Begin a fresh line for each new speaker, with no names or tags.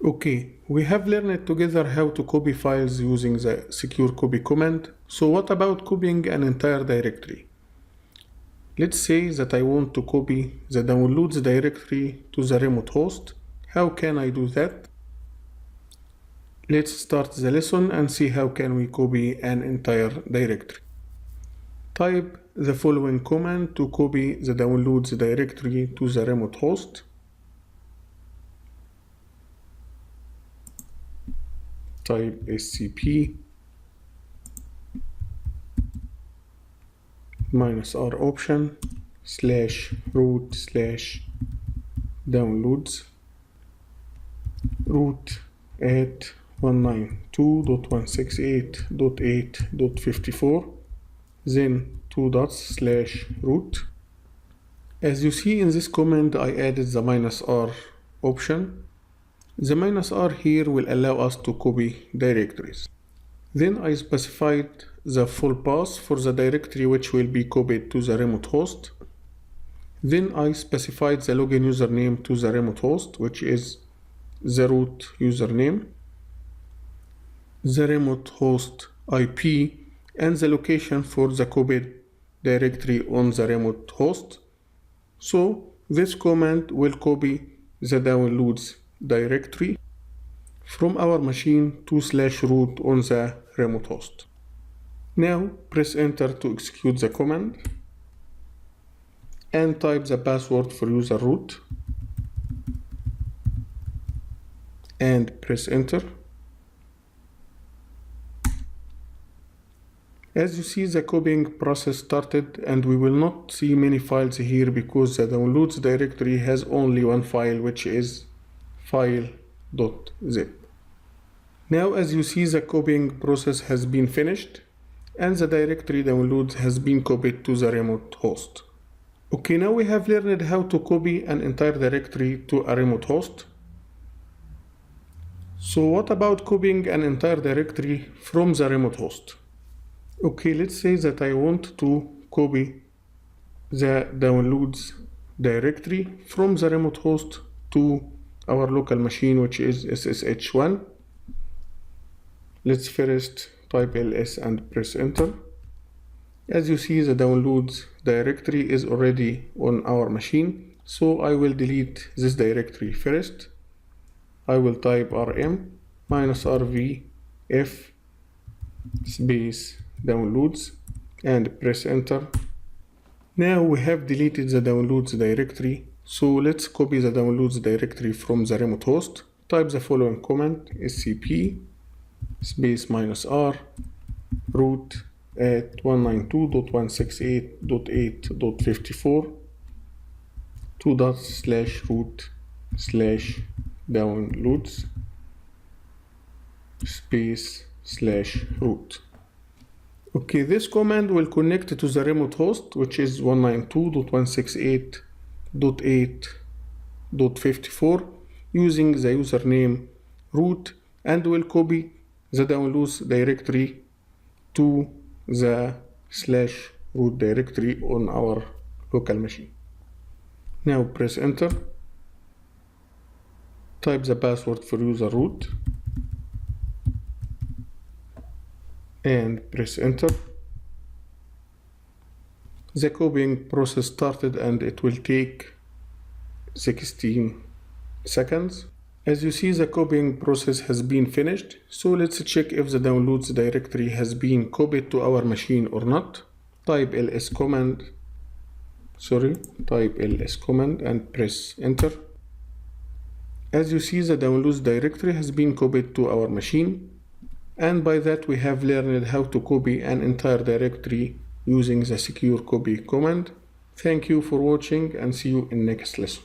Okay, we have learned together how to copy files using the secure copy command. So what about copying an entire directory? Let's say that I want to copy the downloads directory to the remote host. How can I do that? Let's start the lesson and see how can we copy an entire directory. Type the following command to copy the downloads directory to the remote host. Type SCP -r option /root/downloads root at 192.168.8.54, then 2 dots /root. As you see in this command, I added the -r option. The -r here will allow us to copy directories. Then I specified the full path for the directory which will be copied to the remote host. Then I specified the login username to the remote host, which is the root username, the remote host IP, and the location for the copied directory on the remote host. So this command will copy the downloads directory from our machine to /root on the remote host. Now press enter to execute the command and type the password for user root and press enter. As you see, the copying process started and we will not see many files here because the downloads directory has only one file, which is file.zip. Now as you see, the copying process has been finished and the directory downloads has been copied to the remote host. Okay, now we have learned how to copy an entire directory to a remote host. So what about copying an entire directory from the remote host? Okay, let's say that I want to copy the downloads directory from the remote host to our local machine, which is SSH1. Let's first type ls and press enter. As you see, the downloads directory is already on our machine, so I will delete this directory first. I will type rm -rv f space downloads and press enter. Now we have deleted the downloads directory, so let's copy the downloads directory from the remote host. Type the following command scp space -r root at 192.168.8.54 2 dots /root/downloads space /root. Okay, this command will connect to the remote host, which is 192.168.8.54 using the username root, and will copy the downloads directory to the /root directory on our local machine. Now press enter. Type the password for user root and press enter. The copying process started and it will take 16 seconds. As you see, the copying process has been finished, so let's check if the downloads directory has been copied to our machine or not. Type ls command and press enter. As you see, the downloads directory has been copied to our machine, and by that we have learned how to copy an entire directory using the secure copy command. Thank you for watching and see you in next lesson.